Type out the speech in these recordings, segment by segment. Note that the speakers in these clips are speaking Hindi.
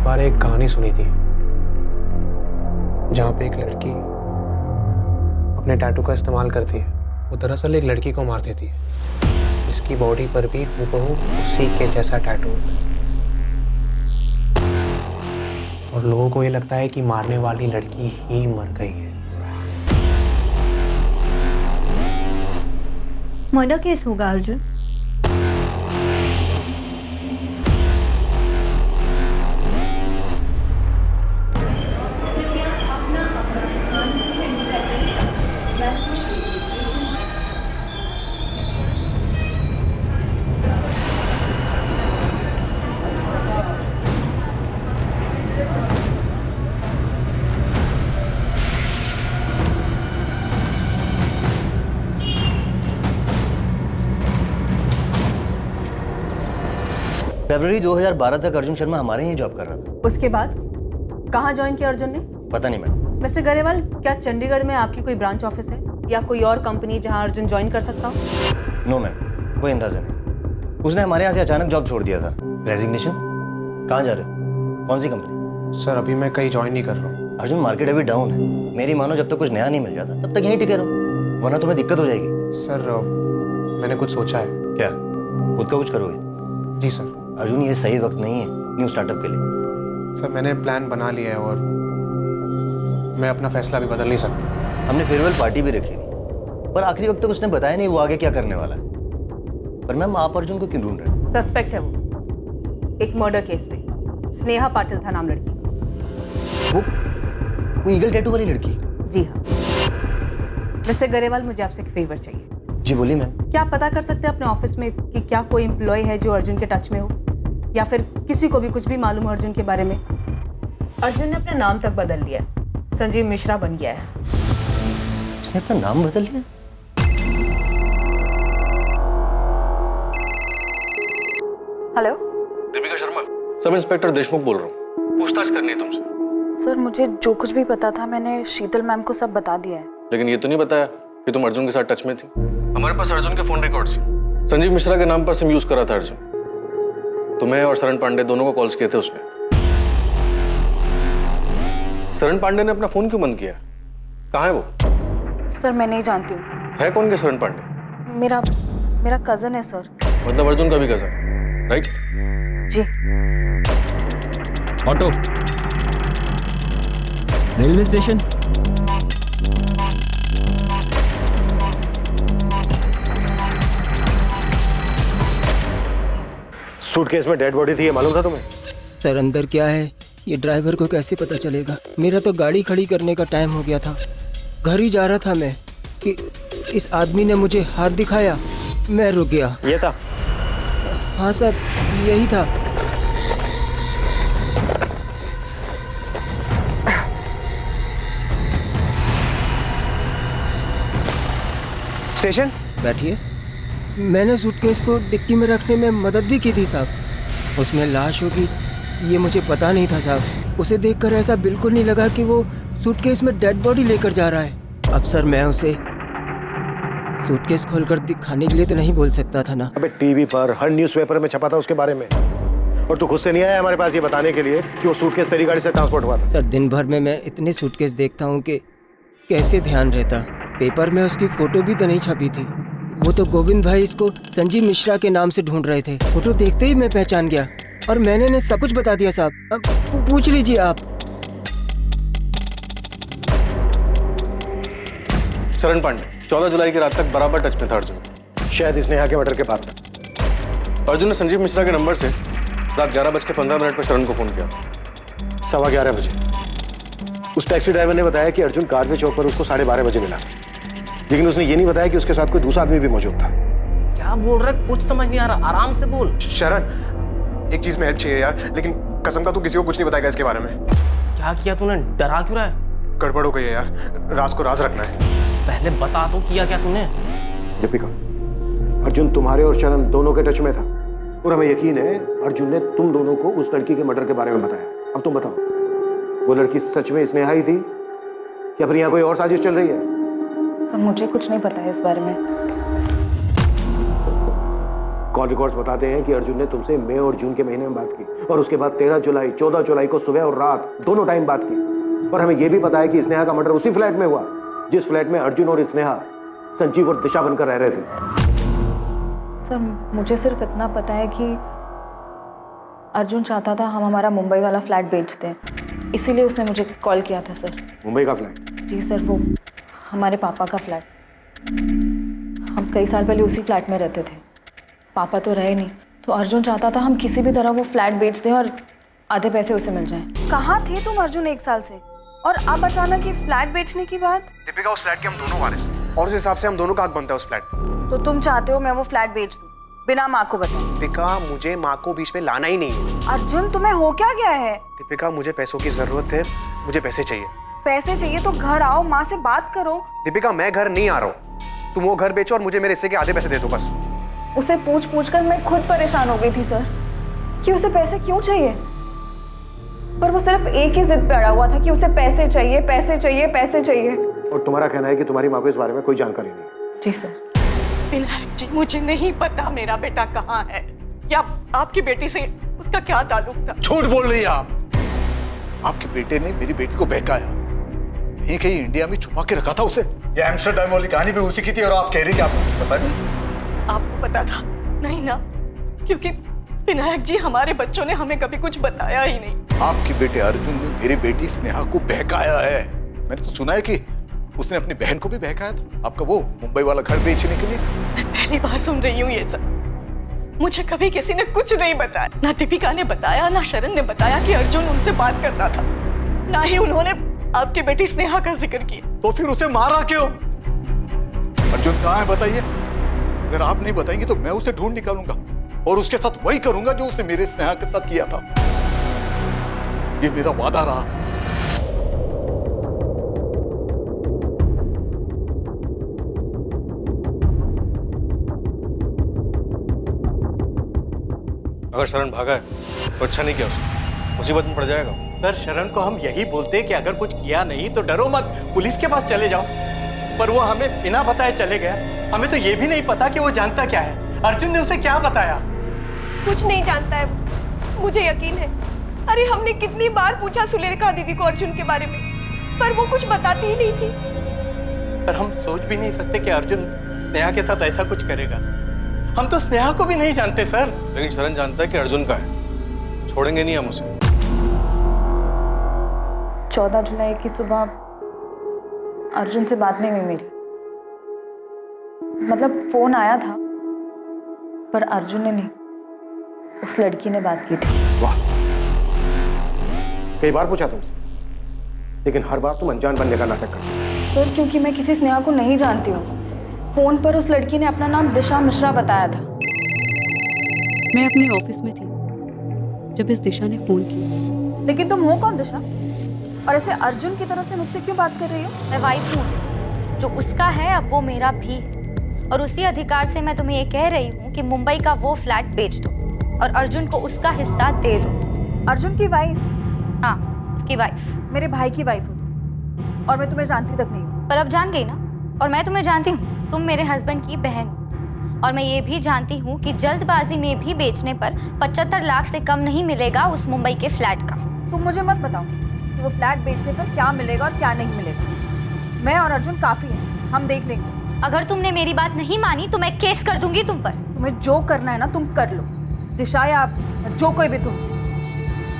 बार एक कहानी सुनी थी जहाँ पे एक लड़की अपने टैटू का इस्तेमाल करती है। वो दरअसल एक लड़की को मार देती है। इसकी बॉडी पर भी हूबहू उसी के जैसा टैटू होता है और लोगों को ये लगता है कि मारने वाली लड़की ही मर गई है। मर्डर केस होगा अर्जुन। फरवरी 2012 तक अर्जुन शर्मा हमारे यहाँ जॉब कर रहा था। उसके बाद कहाँ ज्वाइन किया अर्जुन ने? पता नहीं मैडम। मिस्टर गरेवाल, क्या चंडीगढ़ में आपकी कोई ब्रांच ऑफिस है या कोई और कंपनी जहाँ अर्जुन ज्वाइन कर सकता हो? नो मैम, कोई अंदाजा नहीं। उसने हमारे यहाँ से अचानक जॉब छोड़ दिया था। रेजिग्नेशन? कहाँ जा रहे हो? कौन सी कंपनी? सर अभी मैं कहीं ज्वाइन नहीं कर रहा हूँ। अर्जुन मार्केट अभी डाउन है। मेरी मानो जब तक कुछ नया नहीं मिल जाता तब तक यहीं टिके रहो, वरना तुम्हें दिक्कत हो जाएगी। सर मैंने कुछ सोचा है। क्या? खुद का कुछ करोगे? जी सर। अर्जुन ये सही वक्त नहीं है न्यू स्टार्टअप के लिए। सर मैंने प्लान बना लिया है और मैं अपना फैसला भी बदल नहीं सकता। हमने फेयरवेल पार्टी भी रखी थी पर आखिरी वक्त तक उसने बताया नहीं वो आगे क्या करने वाला है। पर मैम आप अर्जुन को क्यों ढूंढ रहे हैं? सस्पेक्ट है वो एक मर्डर केस में। स्नेहा पाटिल था नाम लड़की का। वो ईगल टैटू वाली लड़की? जी हाँ। मिस्टर गरेवाल, मुझे आपसे एक फेवर चाहिए। जी बोलिए मैम। क्या आप पता कर सकते हैं अपने ऑफिस में कि क्या कोई एम्प्लॉय है जो अर्जुन के टच में हो, या फिर किसी को भी कुछ भी मालूम हो अर्जुन के बारे में? अर्जुन ने अपना नाम तक बदल लिया है, संजीव मिश्रा बन गया है। उसने अपना नाम बदल लिया? Hello, Deepika Sharma, sub inspector Deshmukh बोल रहा हूँ। पूछताछ करनी है तुमसे। सर मुझे जो कुछ भी पता था मैंने शीतल मैम को सब बता दिया है। लेकिन ये तो नहीं बताया कि तुम अर्जुन के साथ टच में थी। हमारे पास अर्जुन के फोन रिकॉर्ड्स हैं। संजीव मिश्रा के नाम पर सिम यूज करा था अर्जुन। तुम्हें और शरण पांडे दोनों को कॉल्स किए थे उसने। शरण पांडे ने अपना फोन क्यों बंद किया? कहाँ है वो? सर मैं नहीं जानती हूँ। है कौन के शरण पांडे? मेरा कजन है सर। मतलब अर्जुन का भी कजन, राइट? जी। Auto, railway station. सूटकेस में डेड बॉडी थी, ये मालूम था तुम्हें? सर अंदर क्या है ये ड्राइवर को कैसे पता चलेगा? मेरा तो गाड़ी खड़ी करने का टाइम हो गया था। घर ही जा रहा था मैं कि इस आदमी ने मुझे हाथ दिखाया, मैं रुक गया। ये था? हाँ सर, यही था। स्टेशन? बैठिए। मैंने सूटकेस को डिक्की में रखने में मदद भी की थी साहब। उसमें लाश होगी ये मुझे पता नहीं था साहब। उसे देखकर ऐसा बिल्कुल नहीं लगा कि वो सूटकेस में डेड बॉडी लेकर जा रहा है। अब सर मैं उसे सूटकेस खोलकर दिखाने के लिए तो नहीं बोल सकता था ना। अबे टीवी पर हर न्यूज़पेपर में छपा था उसके बारे में, और तू खुद से नहीं आया हमारे पास ये बताने के लिए कि वो सूटकेस तेरी गाड़ी से ट्रांसपोर्ट हुआ था। सर दिन भर में मैं इतने सूटकेस देखता हूँ कि कैसे ध्यान रहता। पेपर में उसकी फोटो भी तो नहीं छपी थी। वो तो गोविंद भाई इसको संजीव मिश्रा के नाम से ढूंढ रहे थे। फोटो देखते ही मैं पहचान गया और मैंने इन्हें सब कुछ बता दिया साहब। अब पूछ लीजिए आप। शरण पांडे 14 जुलाई की रात तक बराबर टच में था अर्जुन। शायद स्नेहा के मर्डर के बाद तक। अर्जुन ने संजीव मिश्रा के नंबर से रात 11:15 पर शरण को फोन किया। 11:15 बजे उस टैक्सी ड्राइवर ने बताया कि अर्जुन कारवे चौक पर उसको 12:30 बजे मिला, लेकिन उसने ये नहीं बताया कि उसके साथ कोई दूसरा आदमी भी मौजूद था। क्या बोल रहा है? कुछ समझ नहीं आ रहा, आराम से बोल। शरण एक चीज में हेल्प चाहिए यार, लेकिन कसम का तू किसी को कुछ नहीं बताएगा इसके बारे में। क्या किया तूने? डरा क्यों रहा है? गड़बड़ हो गई है यार, राज को राज रखना है। पहले बता तो, किया क्या तूने? दीपिका, अर्जुन तुम्हारे और शरण दोनों के टच में था और हमें यकीन है अर्जुन ने तुम दोनों को उस लड़की के मर्डर के बारे में बताया। अब तुम बताओ, वो लड़की सच में स्नेहा ही थी या फिर यहाँ कोई और साजिश चल रही है? सर मुझे कुछ नहीं पता है इस बारे में। कॉल रिकॉर्ड्स बताते हैं कि अर्जुन ने तुमसे मई और जून के महीने में बात की और उसके बाद 13 जुलाई 14 जुलाई को सुबह और रात दोनों टाइम बात की। और हमें यह भी पता है कि स्नेहा का मर्डर उसी फ्लैट में हुआ जिस फ्लैट में अर्जुन और स्नेहा संजीव और दिशा बनकर रह रहे थे। सर मुझे सिर्फ इतना पता है कि अर्जुन चाहता था हम हमारा मुंबई वाला फ्लैट बेच दें, इसीलिए उसने मुझे कॉल किया था सर। मुंबई का फ्लैट? जी सर, वो हमारे पापा का फ्लैट। हम कई साल पहले उसी फ्लैट में रहते थे, पापा तो रहे नहीं, तो अर्जुन चाहता था हम किसी भी तरह वो फ्लैट बेच दें और आधे पैसे उसे मिल जाएं। कहाँ थे तुम अर्जुन 1 साल से, और अब अचानक ये फ्लैट बेचने की बात? दीपिका, उस फ्लैट के हम दोनों वारिस हैं और उस हिसाब से हम दोनों का हक बनता है उस फ्लैट पर। तो तुम चाहते हो मैं वो फ्लैट बेच दूं बिना माँ को बताए? दीपिका, मुझे माँ को बीच में लाना ही नहीं है। अर्जुन तुम्हें हो क्या गया है? दीपिका, मुझे पैसों की जरूरत है, मुझे पैसे चाहिए। पैसे चाहिए तो घर आओ, माँ से बात करो। दीपिका, मैं घर नहीं आ रहा हूँ, तुम वो घर बेचो और मुझे मेरे हिस्से के आधे पैसे दे दो बस। उसे पूछ कर मैं खुद परेशान हो गई थी सर कि उसे पैसे क्यों चाहिए, पर वो सिर्फ एक ही जिद पे अड़ा हुआ था कि उसे पैसे चाहिए, पैसे चाहिए, पैसे चाहिए। और तुम्हारा कहना है कि तुम्हारी माँ को इस बारे में कोई जानकारी नहीं? जी सर। विनायक जी, मुझे नहीं पता मेरा बेटा कहाँ है या आपकी बेटी से उसका क्या ताल्लुक था। झूठ बोल रही है आप। आपके बेटे ने मेरी बेटी को बहकाया, कहीं कहीं इंडिया में छुपा के रखा था उसे। ये एम्स्टरडैम वाली कहानी भी उसी की थी और आप कह रही कि आपको पता नहीं? आपको पता था? नहीं ना, क्योंकि विनायक जी हमारे बच्चों ने हमें कभी कुछ बताया ही नहीं। आपके बेटे अर्जुन ने मेरी बेटी स्नेहा को बहकाया है। मैंने तो सुना है कि उसने अपनी बहन को भी बहकाया था, आपका वो मुंबई वाला घर बेचने के लिए। मैं पहली बार सुन रही हूँ ये सब। मुझे कभी किसी ने कुछ नहीं बताया, ना दीपिका ने बताया, ना शरण ने बताया कि अर्जुन उनसे बात करता था, ना ही उन्होंने आपकी बेटी स्नेहा का जिक्र किया। तो फिर उसे मारा क्यों? अर्जुन कहाँ है बताइए। अगर आप नहीं बताएंगे तो मैं उसे ढूंढ निकालूंगा और उसके साथ वही करूंगा जो उसने मेरे स्नेहा के साथ किया था। ये मेरा वादा रहा। अगर शरण भागा है तो अच्छा नहीं किया उसने, मुसीबत में पड़ जाएगा। सर, शरण को हम यही बोलते हैं कि अगर कुछ किया नहीं तो डरो मत, पुलिस के पास चले जाओ, पर वो हमें बिना बताए चले गया। हमें तो ये भी नहीं पता कि वो जानता क्या है, अर्जुन ने उसे क्या बताया। कुछ नहीं जानता है, मुझे यकीन है। अरे हमने कितनी बार पूछा सुलेखा दीदी को अर्जुन के बारे में, पर वो कुछ बताती ही नहीं थी। पर हम सोच भी नहीं सकते कि अर्जुन स्नेहा के साथ ऐसा कुछ करेगा। हम तो स्नेहा को भी नहीं जानते सर। लेकिन शरण जानता है कि अर्जुन का है, छोड़ेंगे नहीं हम उसे। 14 जुलाई की सुबह अर्जुन से बात नहीं हुई मेरी, मतलब फोन आया था पर अर्जुन ने नहीं, उस लड़की ने बात की थी। वाह, कई बार पूछा तुमसे, लेकिन हर बार तुम अनजान बनने का नाटक करते हो। सर, क्योंकि मैं किसी स्नेहा को नहीं जानती हूँ। फोन पर उस लड़की ने अपना नाम दिशा मिश्रा बताया था। मैं अपने ऑफिस में थी जब इस दिशा ने फोन किया। लेकिन तुम हो कौन दिशा, और ऐसे अर्जुन की तरफ से मुझसे क्यों बात कर रही हो? मैं वाइफ हूँ उसकी, जो उसका है अब वो मेरा भी, और उसी अधिकार से मैं तुम्हें ये कह रही हूँ कि मुंबई का वो फ्लैट बेच दो और अर्जुन को उसका हिस्सा दे दो। अर्जुन की वाइफ? हाँ, उसकी वाइफ। मेरे भाई की वाइफ हो तुम, और मैं तुम्हें जानती तक नहीं हूँ। पर अब जान गई ना, और मैं तुम्हें जानती हूँ, तुम मेरे हस्बैंड की बहन हो, और मैं ये भी जानती हूँ कि जल्दबाजी में भी बेचने पर 75 लाख से कम नहीं मिलेगा उस मुंबई के फ्लैट का। तुम मुझे मत बताओ कि वो फ्लैट बेचने पर क्या मिलेगा और क्या नहीं मिलेगा। मैं और अर्जुन काफी हैं, हम देख लेंगे। अगर तुमने मेरी बात नहीं मानी तो मैं केस कर दूंगी तुम पर। तुम्हें जो करना है ना तुम कर लो, दिशा या जो कोई भी तुम।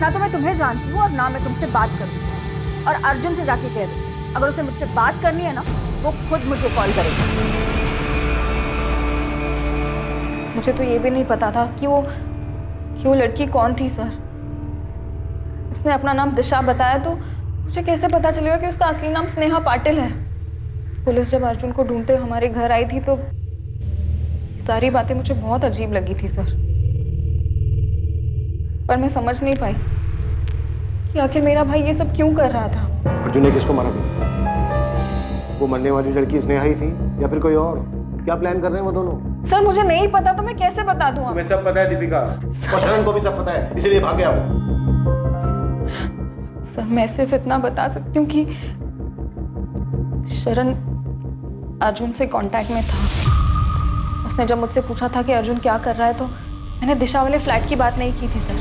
ना तो मैं तुम्हें जानती हूँ और ना मैं तुमसे बात करूँ। और अर्जुन से जाके कह दो, अगर उसे मुझसे बात करनी है ना वो खुद मुझे कॉल करेगा। मुझे तो ये भी नहीं पता था कि वो लड़की कौन थी सर। उसने अपना नाम दिशा बताया तो मुझे कैसे पता चलेगा कि उसका असली नाम स्नेहा पाटिल है। पुलिस जब अर्जुन को ढूंढते हमारे घर आई थी तो सारी बातें मुझे बहुत अजीब लगी थी सर, पर मैं समझ नहीं पाई कि आखिर मेरा भाई ये सब क्यों कर रहा था। अर्जुन ने किसको मारा था? वो मरने वाली लड़की स्नेहा ही थी या फिर कोई और? क्या प्लान कर रहे हैं वो दोनों? सर मुझे नहीं पता, तो मैं कैसे बता दूं? तुम्हें सब पता है दीपिका, और शरण को भी सब पता है, इसीलिए भाग गया वो। सर मैं सिर्फ इतना बता सकती हूँ कि शरण अर्जुन से कांटेक्ट में था। उसने जब मुझसे पूछा था कि अर्जुन क्या कर रहा है तो मैंने दिशा वाले फ्लैट की बात नहीं की थी सर,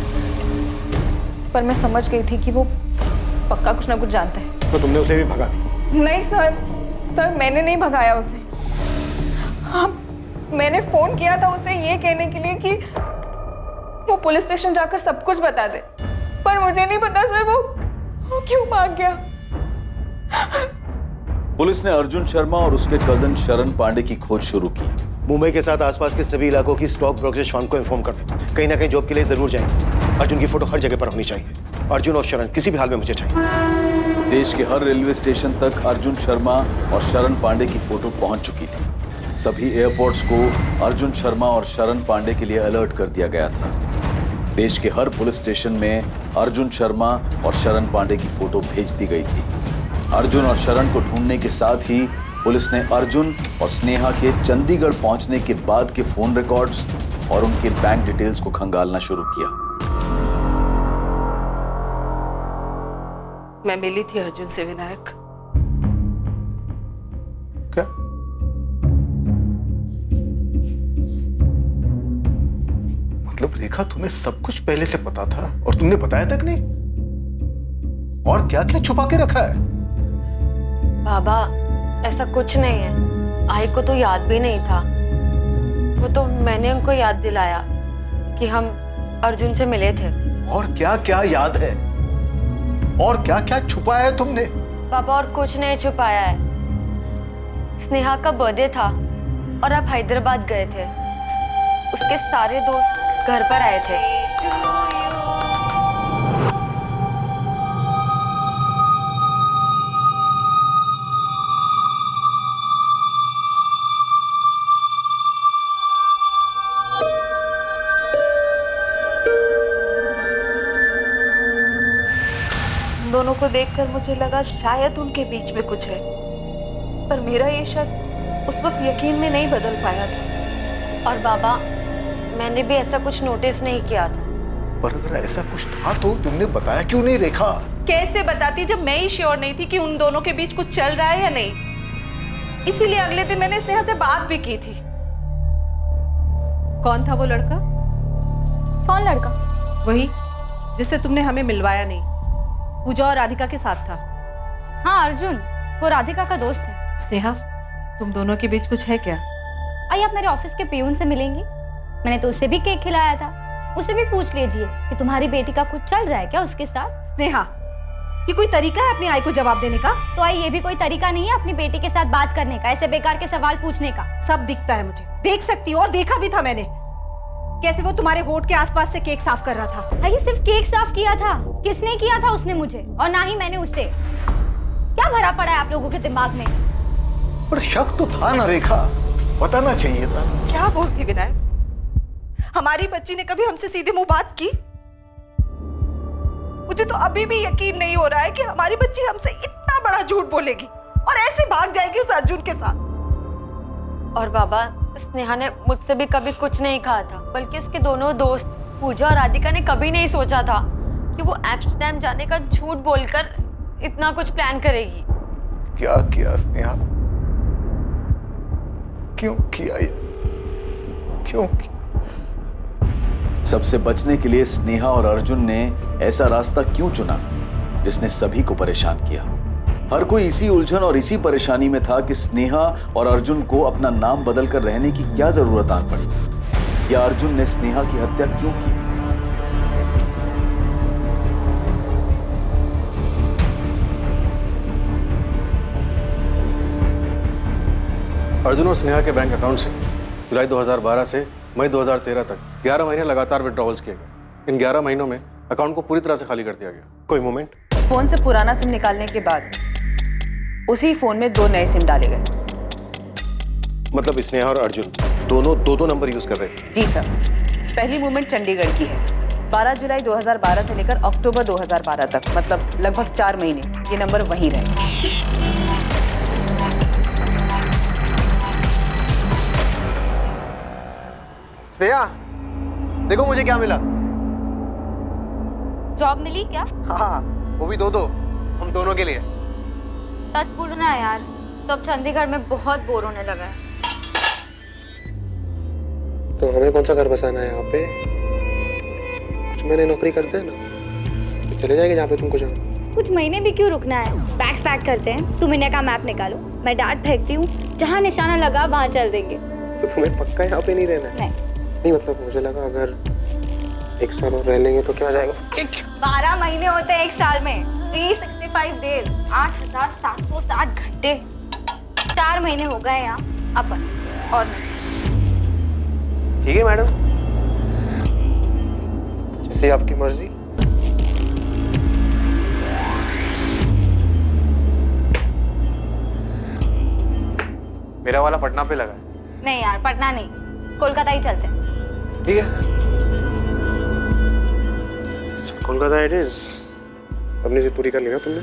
पर मैं समझ गई थी कि वो पक्का कुछ ना कुछ जानता है। तो तुमने उसे भी भगा दिया? नहीं सर मैंने नहीं भगाया उसे। हाँ, मैंने फोन किया था उसे ये कहने के लिए कि वो पुलिस स्टेशन जाकर सब कुछ बता दे, पर मुझे नहीं पता सर वो क्यों भाग गया। पुलिस ने अर्जुन शर्मा और उसके कजन शरण पांडे की खोज शुरू की। मुंबई के साथ आसपास के सभी इलाकों की स्टॉक ब्रोकरेज फर्म को इन्फॉर्म कर दो। कहीं ना कहीं जॉब के लिए जरूर जाएंगे। अर्जुन की फोटो हर जगह पर होनी चाहिए। अर्जुन और शरण किसी भी हाल में मुझे चाहिए। देश के हर रेलवे स्टेशन तक अर्जुन शर्मा और शरण पांडे की फोटो पहुंच चुकी थी। सभी एयरपोर्ट्स को अर्जुन शर्मा और शरण पांडे के लिए अलर्ट कर दिया गया था। देश के हर पुलिस स्टेशन में अर्जुन शर्मा और शरण पांडे की फोटो भेज दी गई थी। अर्जुन और शरण को ढूंढने के साथ ही पुलिस ने अर्जुन और स्नेहा के चंडीगढ़ पहुंचने के बाद के फोन रिकॉर्ड्स और उनके बैंक डिटेल्स को खंगालना शुरू किया। मैं मिली थी अर्जुन से विनायक। क्या? मतलब रेखा, तुम्हें सब कुछ पहले से पता था और तुमने बताया तक नहीं? और क्या क्या छुपा के रखा है? बाबा, ऐसा कुछ नहीं है। आई को तो याद भी नहीं था। वो तो मैंने उनको याद दिलाया कि हम अर्जुन से मिले थे। और क्या क्या याद है? और क्या क्या छुपाया है तुमने? पापा, और कुछ नहीं छुपाया है। स्नेहा का बर्थडे था और आप हैदराबाद गए थे। उसके सारे दोस्त घर पर आए थे। दोनों को देखकर मुझे लगा शायद उनके बीच में कुछ है, पर मेरा ये शक उस वक्त यकीन में नहीं बदल पाया था। और बाबा, मैंने भी ऐसा कुछ नोटिस नहीं किया था। पर अगर ऐसा कुछ था तो तुमने बताया क्यों नहीं रेखा? कैसे बताती जब मैं ही श्योर नहीं थी कि उन दोनों के बीच कुछ चल रहा है या नहीं। इसीलिए अगले दिन मैंने स्नेहा से बात भी की थी। कौन था वो लड़का? कौन लड़का? वही जिससे तुमने हमें मिलवाया नहीं, पूजा और राधिका के साथ था। हाँ, अर्जुन, वो राधिका का दोस्त है। स्नेहा, तुम दोनों के बीच कुछ है क्या? आइए, आप मेरे ऑफिस के पियून से मिलेंगी। मैंने तो उसे भी केक खिलाया था। उसे भी पूछ लीजिए कि तुम्हारी बेटी का कुछ चल रहा है क्या उसके साथ। स्नेहा, ये कोई तरीका है अपनी आई को जवाब देने का? तो आई, ये भी कोई तरीका नहीं है अपनी बेटी के साथ बात करने का, ऐसे बेकार के सवाल पूछने का। सब दिखता है मुझे, देख सकती हूँ, और देखा भी था मैंने कैसे वो तुम्हारे होठ के आसपास से केक साफ कर रहा था। अरे सिर्फ केक साफ किया था? किसने किया था? उसने मुझे, और ना ही मैंने उससे। क्या भरा पड़ा है आप लोगों के दिमाग में? पर शक तो था ना रेखा, बताना चाहिए था। क्या बोलती विनायक? हमारी बच्ची ने कभी हमसे सीधे मुंह बात की? मुझे तो अभी भी यकीन नहीं हो रहा है कि हमारी बच्ची हमसे इतना बड़ा झूठ बोलेगी और ऐसे भाग जाएगी उस अर्जुन के साथ। और बाबा, स्नेहा ने मुझसे भी कभी कुछ नहीं कहा था, बल्कि उसके दोनों दोस्त पूजा और राधिका ने कभी नहीं सोचा था कि वो एम्स्टर्डम जाने का झूठ बोलकर इतना कुछ प्लान करेगी। क्या किया स्नेहा? क्यों किया ये? क्यों किया? सबसे बचने के लिए स्नेहा और अर्जुन ने ऐसा रास्ता क्यों चुना जिसने सभी को परेशान किया? हर कोई इसी उलझन और इसी परेशानी में था कि स्नेहा और अर्जुन को अपना नाम बदलकर रहने की क्या जरूरत आ पड़ी, या अर्जुन ने स्नेहा की हत्या क्यों की? अर्जुन और स्नेहा के बैंक अकाउंट से जुलाई 2012 से मई 2013 तक 11 महीने लगातार विड्रॉवल्स किए गए। इन 11 महीनों में अकाउंट को पूरी तरह से खाली कर दिया गया। कोई मोमेंट? फोन से पुराना सिम निकालने के बाद उसी फोन में 2 नए सिम डाले गए। मतलब स्नेहा और अर्जुन दोनों दो नंबर यूज कर रहे थे? जी सर। पहली मूवमेंट चंडीगढ़ की है। 12 जुलाई 2012 से लेकर अक्टूबर 2012 तक, मतलब लगभग 4 महीने ये नंबर वहीं रहे। स्नेहा, देखो मुझे क्या मिला। जॉब मिली क्या? हाँ, वो भी दो हम दोनों के लिए। सच बोलो ना यार, तो अब चंडीगढ़ में बहुत बोर होने लगा है। तो हमें कौन सा घर बसाना है यहाँ पे? कुछ महीने नौकरी करते हैं ना, तो चले जाएंगे जहाँ पे तुमको जाओ। कुछ महीने भी क्यों रुकना है? बैग्स पैक करते हैं, तुम इंडिया का मैप निकालो, मैं डांट फेंकती हूँ, जहाँ निशाना लगा वहाँ चल देंगे। तो तुम्हें पक्का यहाँ पे नहीं रहना है? नहीं मतलब मुझे लगा अगर 1 साल और रह लेंगे तो क्या हो जाएगा? 12 महीने होते हैं 1 साल में, 365 डेज, 8760 घंटे। 4 महीने हो गए यहाँ, अब बस और नहीं। ठीक है मैडम, जैसे आपकी मर्जी। मेरा वाला पटना पे लगा है। नहीं यार, पटना नहीं, कोलकाता ही चलते हैं। ठीक है, कोलकाता इट इज। अपनी जिद पूरी कर ली ना तुमने?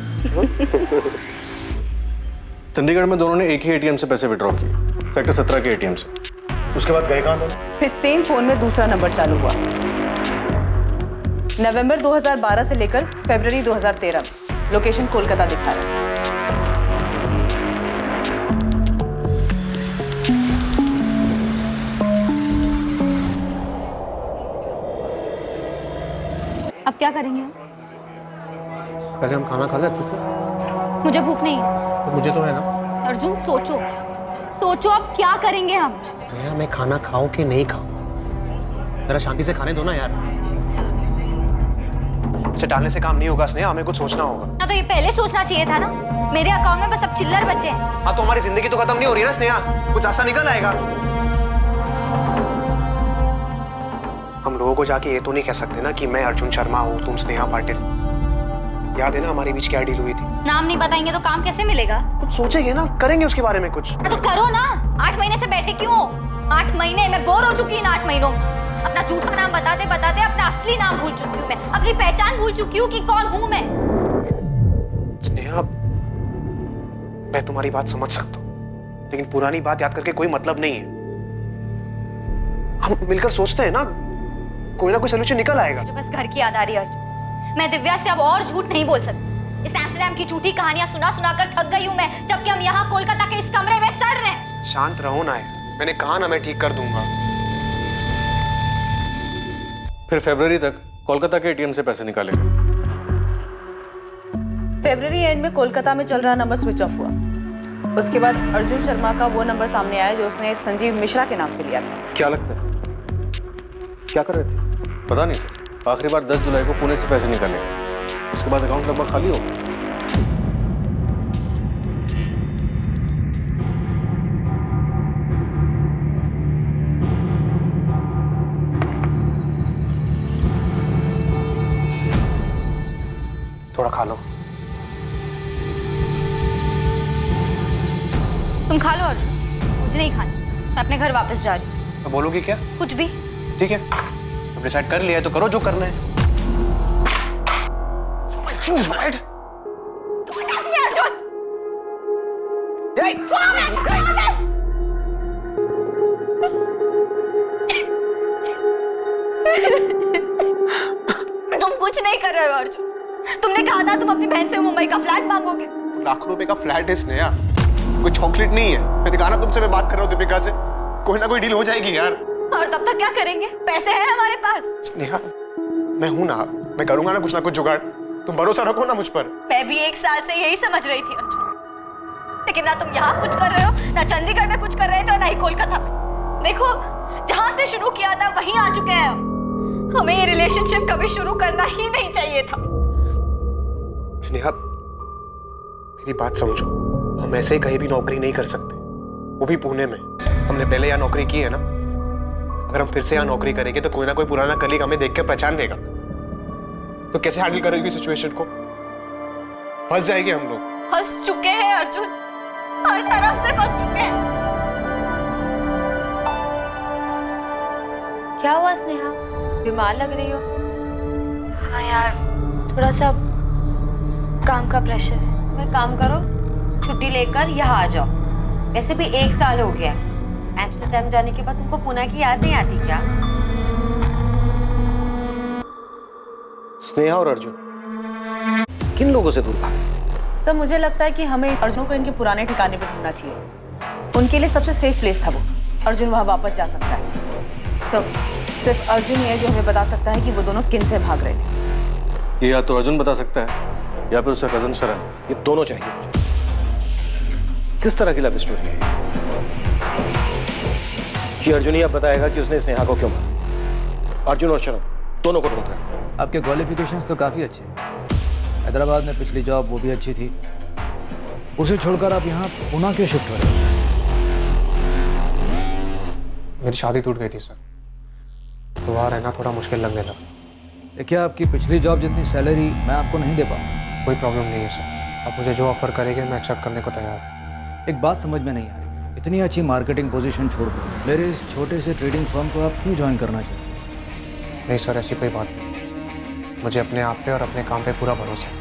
चंडीगढ़ में दोनों ने एक ही एटीएम से पैसे विड्रॉ किए, सेक्टर 17 के एटीएम से। उसके बाद गए कहाँ दोनों? फिर सेम फोन में दूसरा नंबर चालू हुआ। नवंबर 2012 से लेकर फरवरी 2013 में लोकेशन कोलकाता दिखा रहा है। अब क्या करेंगे? पहले हम खाना खा ले अच्छे से। मुझे भूख नहीं है। तो मुझे तो है ना। अर्जुन सोचो, सोचो अब क्या करेंगे हम? भैया मैं खाना खाऊं कि नहीं खाऊं, जरा शांति से खाने दो ना यार। इसे टालने से काम नहीं होगा स्नेहा, हमें कुछ सोचना होगा। ना तो ये पहले सोचना चाहिए था ना। मेरे अकाउंट में बस अब चिल्लर बचे हैं। हाँ तो हमारी जिंदगी तो खत्म नहीं हो रही है ना स्नेहा, कुछ ऐसा निकल आएगा। हम लोगों को जाके ये तो नहीं कह सकते ना कि मैं अर्जुन शर्मा हूँ, तुम स्नेहा पाटिल। याद है ना हमारे बीच क्या डील हुई थी? नाम नहीं बताएंगे तो काम कैसे मिलेगा? कुछ सोचेंगे ना, करेंगे उसके बारे में कुछ। तो करो ना, 8 महीने से बैठे क्यों हो? 8 महीने मैं बोर हो चुकी हूँ इन 8 महीनों। अपना झूठा नाम बताते बताते अपना असली नाम भूल चुकी हूँ मैं, अपनी पहचान भूल चुकी हूँ कि कौन हूँ मैं। स्नेहा मैं तुम्हारी बात समझ सकता हूँ, लेकिन पुरानी बात याद करके कोई मतलब नहीं है। हम मिलकर सोचते हैं ना, कोई ना कोई सोल्यूशन निकल आएगा। मुझे बस घर की याद आ रही है अर्जुन। मैं दिव्या से अब और झूठ नहीं बोल सकती। इस एम्स्टरडैम की झूठी कहानियां सुना सुना कर थक गई हूँ मैं, जबकि हम यहाँ कोलकाता के इस कमरे में सड़ रहे हैं। शांत रहो ना, मैंने कहा ना मैं ठीक कर दूंगा। फिर फरवरी तक कोलकाता के एटीएम से पैसे निकाले गए। फरवरी एंड में कोलकाता में चल रहा नंबर स्विच ऑफ हुआ। उसके बाद अर्जुन शर्मा का वो नंबर सामने आया जो उसने संजीव मिश्रा के नाम से लिया था। क्या लगता है क्या कर रहे थे? पता नहीं सर, आखिरी बार 10 जुलाई को पुणे से पैसे निकाले, उसके बाद अकाउंट लगभग खाली हो गया। थोड़ा खा लो। तुम खा लो अर्जुन, मुझे नहीं खानी। मैं अपने घर वापस जा रही हूँ। तो बोलोगी क्या? कुछ भी। ठीक है, तुम डिसाइड कर लिया है तो करो जो करना है। तुम कुछ नहीं कर रहे हो अर्जुन। तुमने कहा था तुम अपनी बहन से मुंबई का फ्लैट मांगोगे। लाखों रुपए का फ्लैट है स्नेहा, कोई चॉकलेट नहीं है। मैंने कहा ना तुमसे मैं बात कर रहा हूँ दीपिका से, कोई ना कोई डील हो जाएगी यार। और तब तक क्या करेंगे? पैसे हैं हमारे पास। स्नेहा मैं हूं ना, मैं करूंगा ना कुछ जुगाड़, तुम भरोसा रखो ना मुझ पर। मैं भी 1 साल से यही समझ रही थी अर्जुन, लेकिन ना तुम यहाँ कुछ कर रहे हो, ना चंडीगढ़ में कुछ कर रहे थे और ना ही कोलकाता में। देखो जहां से शुरू किया था वहीं आ चुके हैं हम। हमें ये रिलेशनशिप कभी शुरू करना ही नहीं चाहिए था। स्नेहा मेरी बात समझो, हम ऐसे ही कहीं भी नौकरी नहीं कर सकते, वो भी पुणे में। हमने पहले यहाँ नौकरी की है ना, अगर हम फिर से यहाँ नौकरी करेंगे तो कोई ना कोई पुराना कलीग हमें देख के पहचान लेगा। तो कैसे हैंडल करेगी सिचुएशन को? फंस जाएंगे हम लोग। फंस चुके हैं अर्जुन, हर तरफ से फंस चुके हैं। क्या हुआ स्नेहा, बीमार लग रही हो? हाँ यार, थोड़ा सा काम का प्रेशर है। मैं काम करो, छुट्टी लेकर यहाँ आ जाओ। वैसे भी 1 साल हो गया, एम्स्टरडैम जाने के बाद तुमको पुणे की याद नहीं आती क्या? स्नेहा और अर्जुन किन लोगों से दूर भागे? सर मुझे लगता है कि हमें अर्जुन को इनके पुराने ठिकाने पे ढूंढना चाहिए। उनके लिए सबसे सेफ प्लेस था वो। अर्जुन वहां वापस जा सकता है। सब सिर्फ अर्जुन ही है जो हमें बता सकता है कि वो दोनों किन से भाग रहे थे। ये या तो अर्जुन बता सकता है या फिर उसका कजन शरण। ये दोनों चाहिए मुझे। किस तरह की लव स्टोरी है कि अर्जुन ही अब बताएगा कि उसने स्नेहा को क्यों मारा। अर्जुन और शरण दोनों को ढूंढ रहे हैं। आपके क्वालिफिकेशंस तो काफ़ी अच्छे हैं। हैदराबाद में पिछली जॉब वो भी अच्छी थी, उसे छोड़कर आप यहाँ पुणे क्यों शिफ्ट हो रहे हैं? मेरी शादी टूट गई थी सर, तो वहाँ रहना थोड़ा मुश्किल लगने लगा। देखिए, आपकी पिछली जॉब जितनी सैलरी मैं आपको नहीं दे पाऊँ। कोई प्रॉब्लम नहीं है सर, आप मुझे जो ऑफर करेंगे मैं एक्सेप्ट करने को तैयार हूँ। एक बात समझ में नहीं आ रही, इतनी अच्छी मार्केटिंग पोजीशन छोड़कर मेरे इस छोटे से ट्रेडिंग फर्म को आप क्यों ज्वाइन करना चाहते हैं? नहीं सर, ऐसी कोई बात नहीं। मुझे अपने आप पे और अपने काम पे पूरा भरोसा है।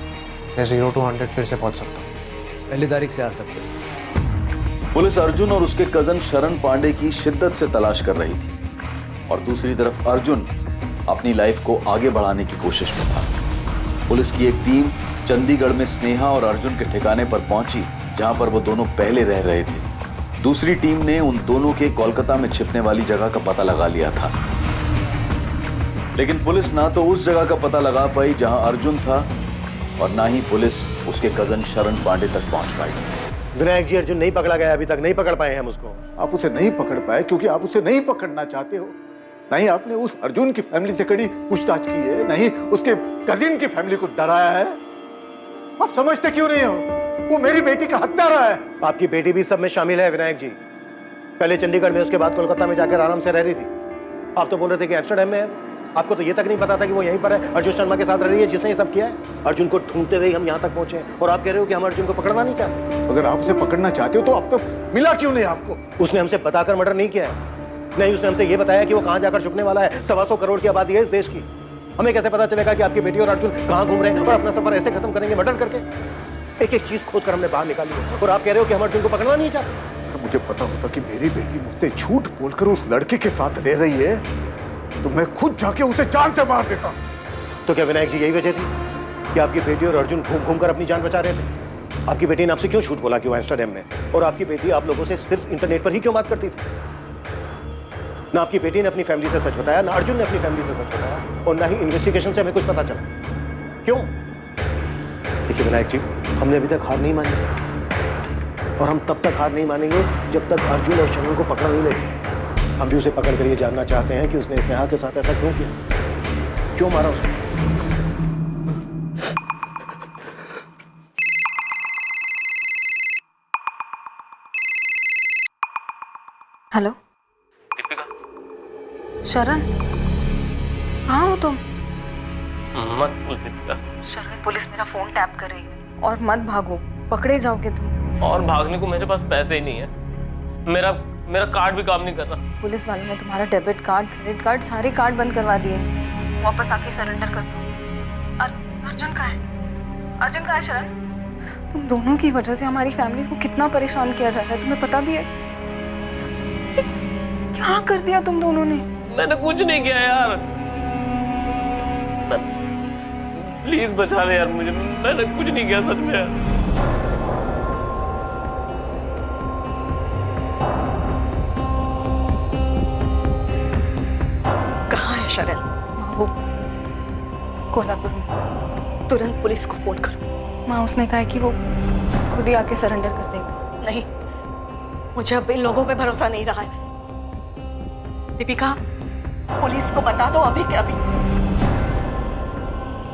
मैं 0 to 100 फिर से पहुँच सकता हूँ। पहली तारीख से आ सकते हैं। पुलिस अर्जुन और उसके कजन शरण पांडे की शिद्दत से तलाश कर रही थी और दूसरी तरफ अर्जुन अपनी लाइफ को आगे बढ़ाने की कोशिश में था। पुलिस की एक टीम चंडीगढ़ में स्नेहा और अर्जुन के ठिकाने पर पहुंची, जहां पर वो दोनों पहले रह रहे थे। दूसरी टीम ने उन दोनों के कोलकाता में छिपने वाली जगह का पता लगा लिया था, लेकिन पुलिस ना तो उस जगह का पता लगा पाई जहां अर्जुन था और ना ही पुलिस उसके कजन शरण पांडे तक पहुंच पाई। विनायक जी, अर्जुन नहीं पकड़ा गया, अभी तक नहीं पकड़ पाए हम उसको। आप उसे नहीं पकड़ पाए क्योंकि आप उसे नहीं पकड़ना चाहते हो। नहीं आपने उस अर्जुन की फैमिली से कड़ी पूछताछ की है, नहीं उसके कजिन की फैमिली को डराया है। आप समझते क्यों नहीं हो? वो मेरी बेटी का हत्यारा है। आपकी बेटी भी सब में शामिल है विनायक जी। पहले चंडीगढ़ में, उसके बाद कोलकाता में जाकर आराम से रह रही थी। आप तो बोल रहे थे कि एम्स्टर्डम में है। आपको तो ये तक नहीं पता था कि वो यहीं पर है, अर्जुन शर्मा के साथ रह रही है, जिसने ये सब किया है। अर्जुन को ढूंढते हुए हम यहाँ तक पहुंचे हैं और आप कह रहे हो कि हम अर्जुन को पकड़ना नहीं चाहते। अगर आप उसे पकड़ना चाहते हो तो अब तक मिला क्यों नहीं आपको? उसने हमसे बताकर मर्डर नहीं किया है। नहीं, उसने हमसे ये बताया कि वो कहाँ जाकर छुपने वाला है। 125 करोड़ की आबादी है इस देश की। हमें कैसे पता चलेगा कि आपकी बेटी और अर्जुन कहाँ घूम रहे हैं और अपना सफर ऐसे खत्म करेंगे मर्डर करके? एक एक चीज खोद कर हमने बाहर निकाली है और आप कह रहे हो कि हम अर्जुन को पकड़ना नहीं चाहते। अगर मुझे पता होता कि मेरी बेटी मुझसे झूठ बोलकर उस लड़के के साथ रह रही है तो मैं खुद जाके उसे जान से मार देता। तो क्या विनायक जी यही वजह थी कि आपकी बेटी और अर्जुन घूम घूम कर अपनी जान बचा रहे थे? आपकी बेटी ने आपसे क्यों झूठ बोला कि वो एम्स्टर्डम में, और आपकी बेटी आप लोगों से सिर्फ इंटरनेट पर ही क्यों बात करती थी? ना आपकी बेटी ने अपनी फैमिली से सच बताया, ना अर्जुन ने अपनी फैमिली से सच बताया, और ना ही इन्वेस्टिगेशन से हमें कुछ पता चला। क्यों? देखिए विनायक जी, हमने अभी तक हार नहीं मानी और हम तब तक हार नहीं मानेंगे जब तक अर्जुन और शरण को पकड़ नहीं लेते। हम भी उसे पकड़ कर ये जानना चाहते हैं कि उसने स्नेहा के साथ ऐसा क्यों किया, क्यों मारा उसको। हेलो दीपिका, शरण, कहाँ हो तुम? मत पूछ दीपिका। शरण, पुलिस मेरा फोन टैप कर रही है और मत भागो, पकड़े जाओगे तुम। और भागने को मेरे पास पैसे ही नहीं है। मेरा कार्ड भी काम नहीं कर रहा। पुलिस वालों ने तुम्हारा डेबिट कार्ड, क्रेडिट कार्ड, सारे कार्ड बंद करवा दिए हैं। वापस आके सरेंडर कर दो। अर्जुन कहाँ है? अर्जुन कहाँ है शरण? तुम दोनों की वजह से हमारी फैमिली को कितना परेशान किया जा रहा है, तुम्हें पता भी है? ये क्या कर दिया तुम दोनों ने? मैंने कुछ नहीं किया यार, प्लीज बचा ले यार मुझे। मैंने कुछ नहीं किया सच में यार। शरण, वो कोल्हापुर में। तुरंत पुलिस को फोन करो। माँ, उसने कहा है कि वो खुद ही आके सरेंडर कर देगा। नहीं, मुझे अब इन लोगों पे भरोसा नहीं रहा है। दीपिका, पुलिस को बता दो अभी के अभी।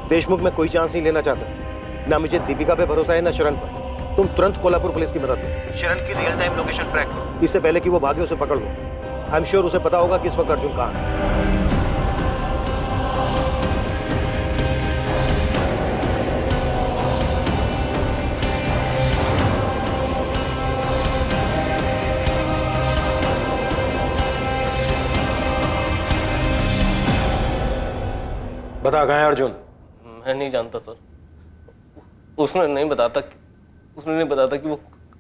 देशमुख में कोई चांस नहीं लेना चाहता। ना मुझे दीपिका पे भरोसा है, ना शरण पर। तुम तुरंत कोल्हापुर पुलिस की मदद लो। शरण की रियल टाइम लोकेशन ट्रैक करो। इससे पहले कि वो भागे उसे पकड़ लो। आई एम श्योर उसे पता होगा कि इस वक्त अर्जुन कहाँ है। बता, कहाँ है अर्जुन? मैं नहीं जानता सर। उसने नहीं बताता कि वो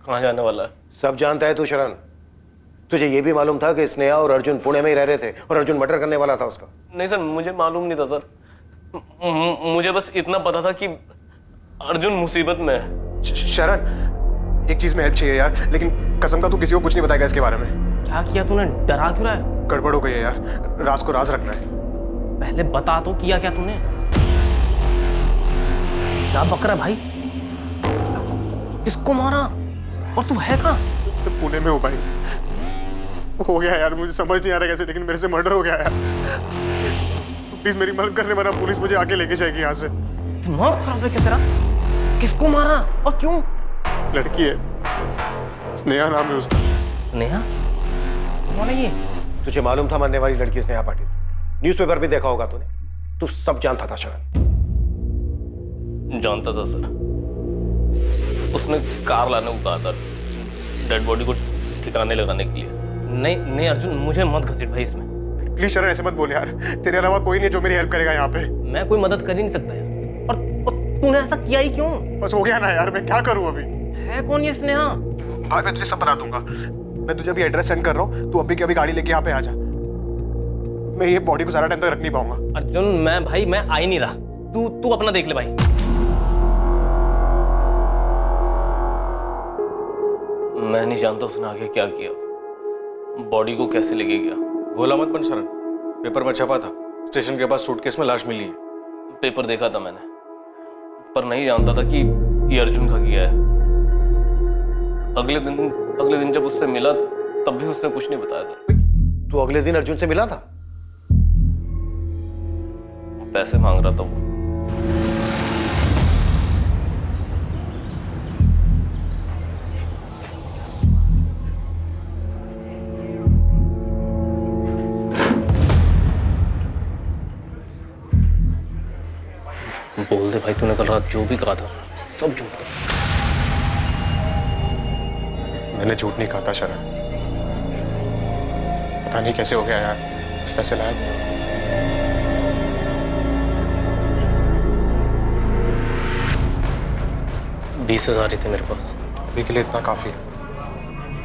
कहाँ जाने वाला है। सब जानता है तू शरण। तुझे ये भी मालूम था कि स्नेहा और अर्जुन पुणे में ही रह रहे थे और अर्जुन मर्डर करने वाला था उसका? नहीं सर, मुझे मालूम नहीं था सर। मुझे बस इतना पता था कि अर्जुन मुसीबत में है। शरण, एक चीज में हेल्प चाहिए यार, लेकिन कसम का तू किसी को कुछ नहीं बताएगा इसके बारे में। क्या किया तूने? डरा क्यों रहा है? गड़बड़ हो गई है यार, राज को राज रखना है। पहले बता तो, किया क्या तूने? क्या बक रहा है भाई? किसको मारा? और तू है कहाँ? पुणे में हूँ भाई। हो गया यार, मुझे समझ नहीं आ रहा कैसे, लेकिन मेरे से मर्डर हो गया यार। प्लीज मेरी मदद करने वाला, पुलिस मुझे आके लेके जाएगी यहाँ से। दिमाग खराब है क्या तेरा? किसको मारा और क्यों? लड़की है, स्नेहा नाम है उसका। स्नेहा? कौन है ये? तुझे मालूम था मरने वाली लड़की स्नेहा पाटिल? न्यूज़पेपर भी देखा होगा तूने। तू सब जानता था शरण। जानता था सर। उसने कार लाने को कहा था डेड बॉडी को ठिकाने लगाने के लिए। नहीं अर्जुन, मुझे मत घसीट भाई इसमें। प्लीज शरण ऐसे मत बोल यार, तेरे अलावा कोई नहीं जो मेरी हेल्प करेगा यहाँ पे। मैं कोई मदद कर ही नहीं सकता यार। और तूने ऐसा किया ही क्यों? बस हो गया ना यार, मैं क्या करूँ अभी? है कौन ये स्नेहा? बाद में तुझे सब बता दूंगा। मैं तुझे अभी एड्रेस सेंड कर रहा हूँ, तू अभी के अभी गाड़ी लेके यहाँ पे आ जा। मैं ये बॉडी को सारा टाइम तक रख नहीं पाऊंगा। अर्जुन मैं आ ही नहीं रहा। तू अपना देख ले भाई। मैं नहीं जानता उसने आगे क्या किया, बॉडी को कैसे लेके गया। भोला मत बन शरण, पेपर में छपा था स्टेशन के पास सूटकेस में लाश मिली है। पेपर देखा था मैंने, पर नहीं जानता था कि ये अर्जुन का किया है। अगले दिन जब उससे मिला तब भी उसने कुछ नहीं बताया था। तू अगले दिन अर्जुन से मिला था? पैसे मांग रहा था वो। बोल दे भाई, तूने कल रात जो भी कहा था सब झूठ था। मैंने झूठ नहीं कहा था शरण। पता नहीं कैसे हो गया यार, पैसे लाया था। 20,000 ही थे मेरे पास। अभी के लिए इतना काफी है।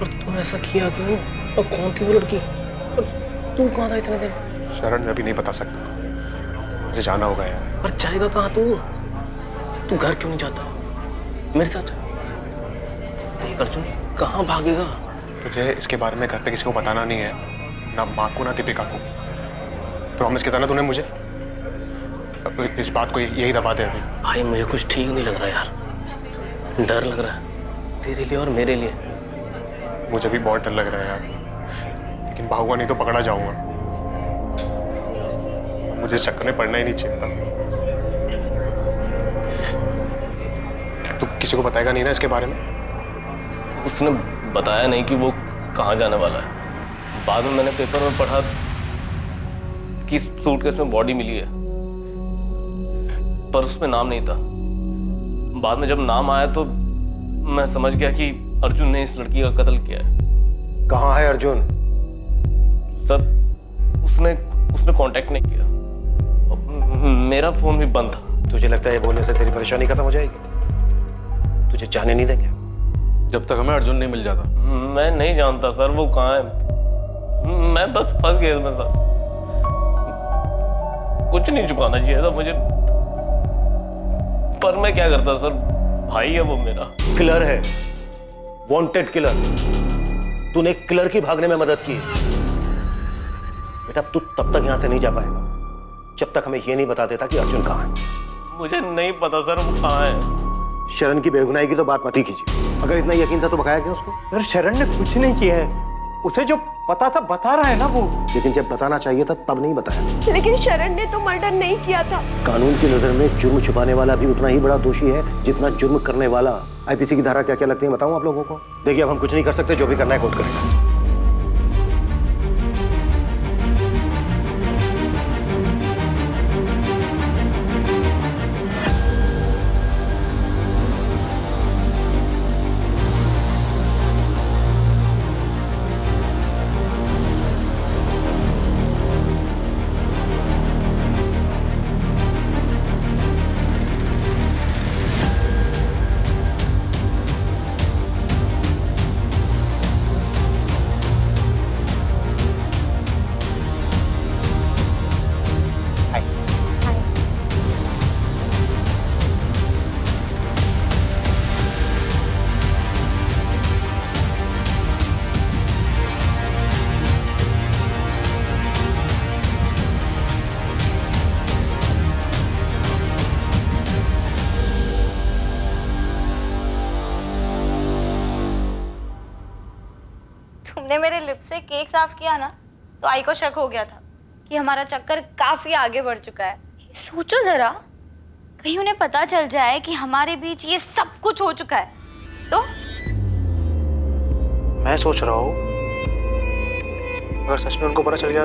पर तूने ऐसा किया क्यों? और कौन थी वो लड़की? और तू कहाँ था इतने दिन? शरण मैं अभी नहीं बता सकता, मुझे जाना होगा यार। पर जाएगा कहाँ तू घर क्यों नहीं जाता? मेरे साथ जा। देख अर्जुन, कहाँ भागेगा? तुझे इसके बारे में घर पे किसी को बताना नहीं है, ना माँ को ना दीपिका को। प्रॉमिस किया था ना तूने मुझे। अब इस बात को यही दबा दे अभी। भाई मुझे कुछ ठीक नहीं लग रहा यार, डर लग रहा है तेरे लिए और मेरे लिए। मुझे भी बहुत डर लग रहा है यार, लेकिन भागूंगा नहीं तो पकड़ा जाऊंगा। मुझे इस चक्कर में पड़ना ही नहीं चाहिए था। तू किसी को बताएगा नहीं ना इसके बारे में? उसने बताया नहीं कि वो कहाँ जाने वाला है। बाद में मैंने पेपर में पढ़ा कि सूटकेस में बॉडी मिली है, पर उसमें नाम नहीं था। बाद में जब नाम आया तो मैं समझ गया कि अर्जुन ने इस लड़की का कत्ल किया है। कहाँ है अर्जुन? सर उसने कांटेक्ट नहीं किया। मेरा फोन भी बंद था। तुझे लगता है ये बोलने से तेरी परेशानी खत्म हो जाएगी? तुझे जाने नहीं देंगे जब तक हमें अर्जुन नहीं मिल जाता। मैं नहीं जानता सर वो कहाँ है। मैं बस फंस गया इसमें सर। कुछ नहीं छुपाना चाहिए था मुझे, पर मैं क्या करता सर? भाई है वो मेरा। किलर है, वांटेड किलर। तूने किलर की भागने में मदद की। बेटा तू तब तक यहां से नहीं जा पाएगा जब तक हमें यह नहीं बता देता कि अर्जुन कहाँ है। मुझे नहीं पता सर वो कहाँ है। शरण की बेगुनाही की तो बात मत ही कीजिए। अगर इतना यकीन था तो बकाया क्यों उसको? सर शरण ने कुछ नहीं किया है, उसे जो पता था बता रहा है ना वो। लेकिन जब बताना चाहिए था तब नहीं बताया। लेकिन शरण ने तो मर्डर नहीं किया था। कानून की नजर में जुर्म छुपाने वाला भी उतना ही बड़ा दोषी है जितना जुर्म करने वाला। आईपीसी की धारा क्या क्या लगती है बताऊं आप लोगों को? देखिए अब हम कुछ नहीं कर सकते, जो भी करना है कोर्ट करेगा। तुमने मेरे लिप से केक साफ किया ना, तो आई को शक हो गया था कि हमारा चक्कर काफी आगे बढ़ चुका है। सोचो जरा, कहीं उन्हें पता चल जाए कि हमारे बीच ये सब कुछ हो चुका है तो। मैं सोच रहा हूँ अगर सच में उनको पता चल गया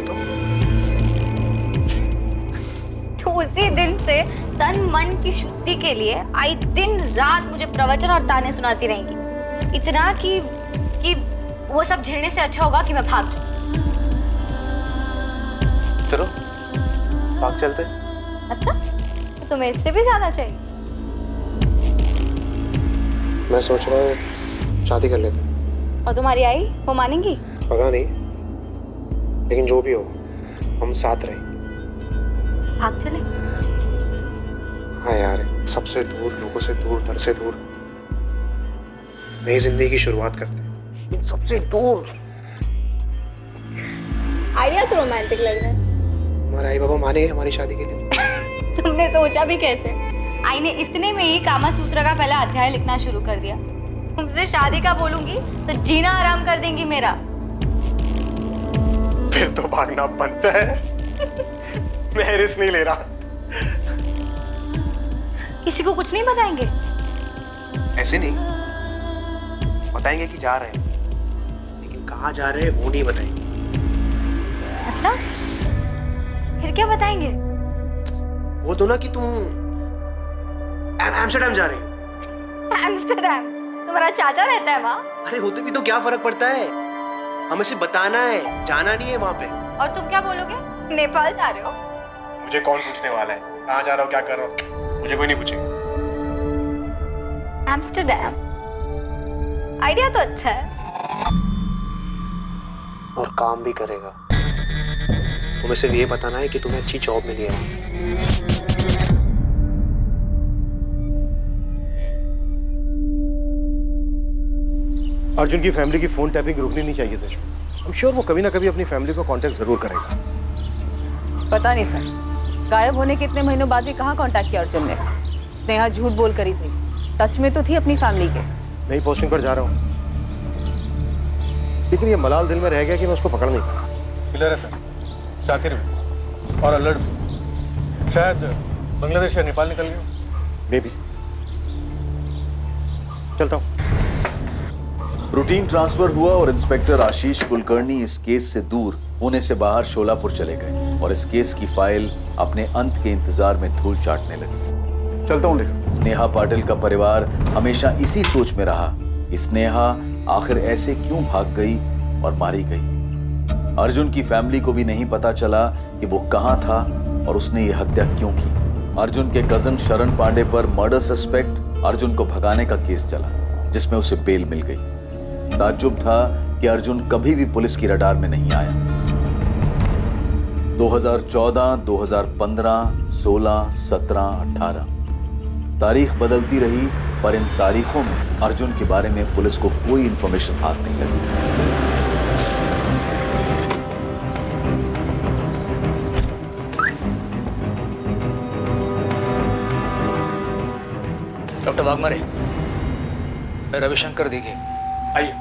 तो उसी दिन से तन मन की शुद्धि के लिए आई दिन रात मुझे प्रवचन और ताने सुनाती रहेंगी, इतना कि वो सब झेलने से अच्छा होगा कि मैं भाग जाऊं। चलो भाग चलते। अच्छा, तो तुम्हें इससे भी ज्यादा चाहिए? मैं सोच रहा हूँ शादी कर लेते। और तुम्हारी आई वो मानेंगी? पता नहीं, लेकिन जो भी हो हम साथ रहेंगे। भाग चले? हाँ यार, सबसे दूर, लोगों से दूर, डर से दूर, नई जिंदगी की शुरुआत करते हैं इन सबसे दूर। आइडिया तो रोमांटिक लग रहा है। हमारे आई बाबा मानेंगे हमारी शादी के लिए? तुमने सोचा भी कैसे? आई ने इतने में ही कामा सूत्र का पहला अध्याय लिखना शुरू कर दिया। तुमसे शादी का बोलूंगी तो जीना आराम कर देंगी मेरा। फिर तो भागना बनता है। मैं रिस्क नहीं ले रहा। किसी को कुछ नहीं बताएंगे? ऐसे नहीं, बताएंगे कि जा रहे हैं, लेकिन कहाँ जा रहे हैं वो नहीं बताएंगे। मतलब फिर क्या बताएंगे? वो तो ना कि तुम एम्स्टर्डम जा रहे हो। एम्स्टर्डम? तुम्हारा चाचा रहता है वहाँ? अरे होते भी तो क्या फर्क पड़ता है, हमें सिर्फ बताना है, जाना नहीं है वहाँ पे। और तुम क्या बोलोगे? नेपाल जा रहे हो? मुझे कौन पूछने वाला है कहाँ जा रहा हो, क्या कर रहा हो, मुझे कोई नहीं पूछेगा। एम्स्टर्डम आइडिया तो अच्छा है और काम भी करेगा। तुम्हें सिर्फ ये बताना है कि तुम्हें अच्छी जॉब मिली है। अर्जुन की फैमिली की फोन टैपिंग रुकनी नहीं चाहिए थी। I'm sure वो कभी ना कभी अपनी फैमिली को कांटेक्ट जरूर करेगा। पता नहीं सर, गायब होने के इतने महीनों बाद भी कहाँ कांटेक्ट किया अर्जुन ने? स्नेहा झूठ बोल कर ही सही, टच में तो थी अपनी फैमिली के। नई पोस्टिंग पर जा रहा हूँ, लेकिन ये मलाल दिल में रह गया कि मैं उसको पकड़ नहीं पाया। क्लियर है सर, शातिर भी और अलर्ट भी। शायद बांग्लादेश या नेपाल निकल गया। May be. चलता हूँ। रूटीन ट्रांसफर हुआ और इंस्पेक्टर आशीष कुलकर्णी इस केस से दूर पुणे से बाहर शोलापुर चले गए और इस केस की फाइल अपने अंत के इंतजार में धूल चाटने लगी। चलता हूँ लेकर। स्नेहा पाटिल का परिवार हमेशा इसी सोच में रहा कि स्नेहा आखिर ऐसे क्यों भाग गई और मारी गई। अर्जुन की फैमिली को भी नहीं पता चला कि वो कहाँ था और उसने ये हत्या क्यों की। अर्जुन के कजन शरण पांडे पर मर्डर सस्पेक्ट अर्जुन को भगाने का केस चला, जिसमें उसे बेल मिल गई। ताज्जुब था कि अर्जुन कभी भी पुलिस की रडार में नहीं आया। 2014, 2015, 16, 17, 18 तारीख बदलती रही, पर इन तारीखों में अर्जुन के बारे में पुलिस को कोई इंफॉर्मेशन हाथ नहीं लगी। डॉक्टर वाघमारे, मैं रविशंकर दीघे। आइए।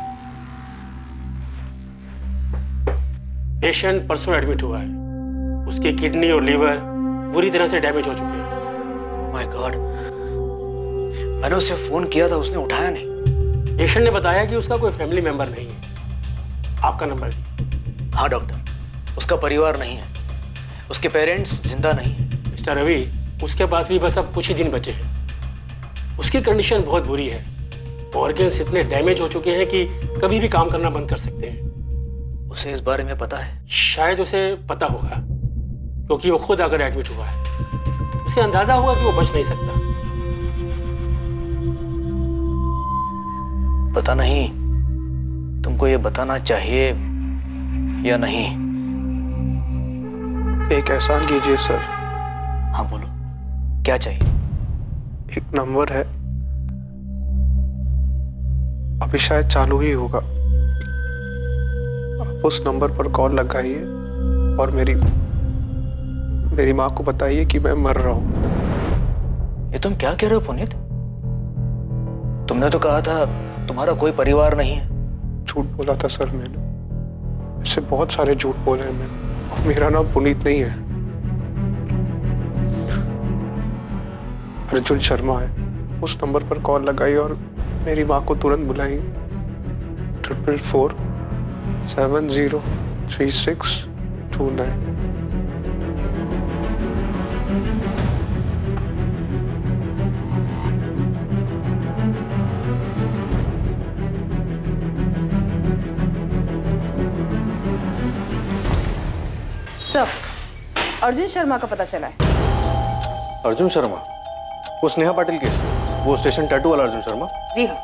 पेशेंट परसों एडमिट हुआ है, उसकी किडनी और लीवर बुरी तरह से डैमेज हो चुके हैं। ओह माय गॉड, मैंने उसे फोन किया था, उसने उठाया नहीं। पेशेंट ने बताया कि उसका कोई फैमिली मेंबर नहीं है। आपका नंबर दी। हाँ डॉक्टर, उसका परिवार नहीं है, उसके पेरेंट्स जिंदा नहीं है। मिस्टर रवि, उसके पास भी बस अब कुछ ही दिन बचे हैं। उसकी कंडीशन बहुत बुरी है, ऑर्गन्स इतने डैमेज हो चुके हैं कि कभी भी काम करना बंद कर सकते हैं। उसे इस बारे में पता है? शायद उसे पता होगा, क्योंकि वो खुद अगर एडमिट हुआ है। उसे अंदाजा हुआ कि वो बच नहीं सकता। पता नहीं तुमको ये बताना चाहिए या नहीं। एक एहसान कीजिए सर। हाँ बोलो, क्या चाहिए? एक नंबर है, अभी शायद चालू ही होगा, आप उस नंबर पर कॉल लगाइए और मेरी माँ को बताइए कि मैं मर रहा हूँ। ये तुम क्या कह रहे हो पुनीत? तुमने तो कहा था तुम्हारा कोई परिवार नहीं है। झूठ बोला था सर मैंने। मुझसे बहुत सारे झूठ बोले हैं मैंने, और मेरा नाम पुनीत नहीं है, अर्जुन शर्मा है। उस नंबर पर कॉल लगाई और मेरी माँ को तुरंत बुलाई 444-703629। सर, अर्जुन शर्मा का पता चला है। अर्जुन शर्मा? वो स्नेहा पाटिल केस, वो स्टेशन टैटू वाला अर्जुन शर्मा? जी हाँ,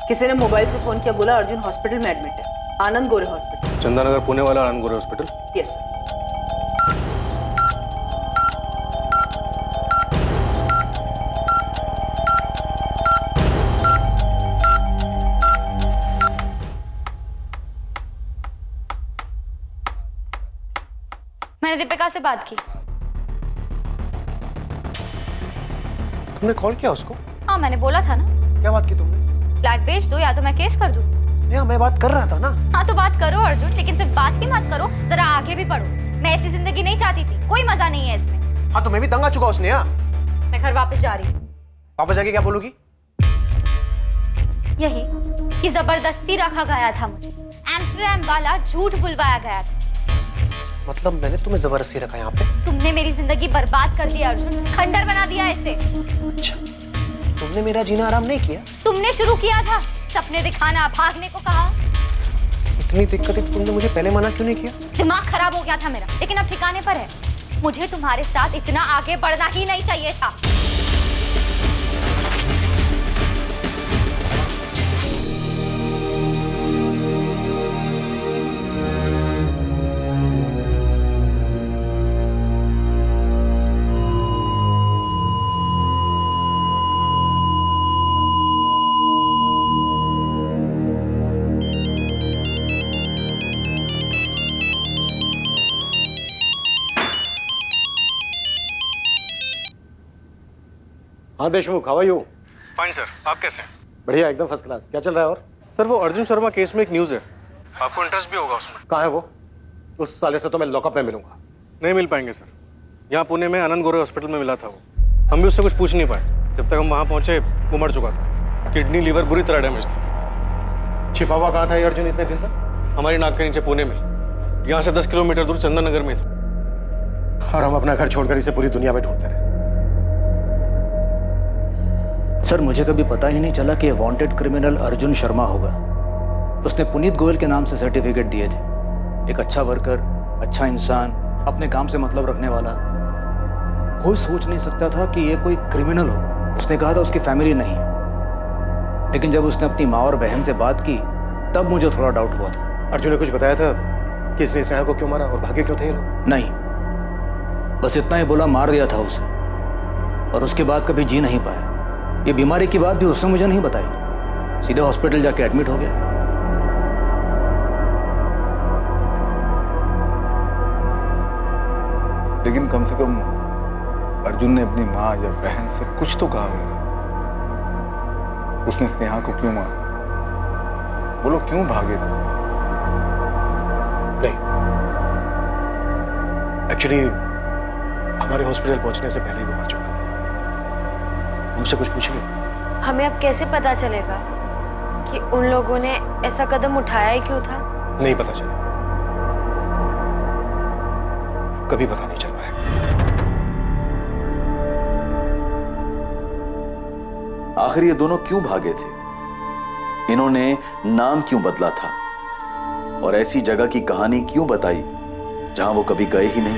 किसी ने मोबाइल से फोन किया, बोला अर्जुन हॉस्पिटल में एडमिट है, आनंद गोरे हॉस्पिटल। चंदानगर पुणे वाला आनंद गोरे हॉस्पिटल? Yes sir. मैंने दीपिका से बात की। तुमने कॉल किया उसको? हाँ, मैंने बोला था ना। क्या बात की तुमने? फ्लैट बेच दो या तो मैं केस कर दूं। मैं बात कर रहा था ना। हाँ तो बात करो अर्जुन, लेकिन सिर्फ बात ही मत करो, जरा आगे भी बढ़ो। मैं ऐसी जिंदगी नहीं चाहती थी, कोई मजा नहीं है इसमें। हाँ तो मैं भी तंग आ चुका उसने। मैं घर वापस जा रही हूँ। वापस जाके क्या बोलूगी? यही कि जबरदस्ती रखा गया था मुझे, एम्स्टरडैम वाला झूठ बुलवाया गया था। मतलब मैंने तुम्हें जबरदस्ती रखा यहाँ पे? तुमने मेरी जिंदगी बर्बाद कर दी अर्जुन, खंडर बना दिया इसे। अच्छा, तुमने मेरा जीना आराम नहीं किया? तुमने शुरू किया था, सपने दिखाना, भागने को कहा। इतनी दिक्कत है तो तुमने मुझे पहले मना क्यों नहीं किया? दिमाग खराब हो गया था मेरा, लेकिन अब ठिकाने पर है। मुझे तुम्हारे साथ इतना आगे बढ़ना ही नहीं चाहिए था। हाँ Deshmukh, how are you? Fine sir, आप कैसे हैं? बढ़िया, एकदम फर्स्ट क्लास। क्या चल रहा है? और सर वो अर्जुन शर्मा केस में एक न्यूज़ है, आपको इंटरेस्ट भी होगा उसमें। कहाँ है वो? उस साले से तो मैं लॉकअप में मिलूंगा। नहीं मिल पाएंगे सर, यहाँ पुणे में आनंद गोरे हॉस्पिटल में मिला था वो। हम भी उससे कुछ पूछ नहीं पाए, जब तक हम वहाँ पहुँचे वो मर चुका था, किडनी लीवर बुरी तरह डैमेज थी। छिपा हुआ कहाँ था ये अर्जुन इतने दिन तक? हमारी नाक के नीचे पुणे में, यहाँ से 10 किलोमीटर दूर चंदननगर में था। और हम अपना घर छोड़कर इसे पूरी दुनिया में ढूंढते रहे। सर मुझे कभी पता ही नहीं चला कि वांटेड क्रिमिनल अर्जुन शर्मा होगा। उसने पुनीत गोयल के नाम से सर्टिफिकेट दिए थे। एक अच्छा वर्कर, अच्छा इंसान, अपने काम से मतलब रखने वाला। कोई सोच नहीं सकता था कि ये कोई क्रिमिनल होगा। उसने कहा था उसकी फैमिली नहीं है, लेकिन जब उसने अपनी माँ और बहन से बात की तब मुझे थोड़ा डाउट हुआ था। अर्जुन ने कुछ बताया था कि इसने स्नेहा को क्यों मारा और भागे क्यों थे ये लोग? नहीं, बस इतना ही बोला मार दिया था उसे, और उसके बाद कभी जी नहीं पाया। ये बीमारी की बात भी उसने मुझे नहीं बताई, सीधे हॉस्पिटल जाके एडमिट हो गया। लेकिन कम से कम अर्जुन ने अपनी माँ या बहन से कुछ तो कहा होगा। उसने स्नेहा को क्यों मारा? वो लोग क्यों भागे थे? नहीं, एक्चुअली हमारे हॉस्पिटल पहुंचने से पहले ही वो मर चुका था। हमसे कुछ पूछिए। हमें अब कैसे पता चलेगा कि उन लोगों ने ऐसा कदम उठाया ही क्यों था? नहीं पता चला, कभी पता नहीं चल पाएगा। आखिर ये दोनों क्यों भागे थे? इन्होंने नाम क्यों बदला था? और ऐसी जगह की कहानी क्यों बताई जहां वो कभी गए ही नहीं?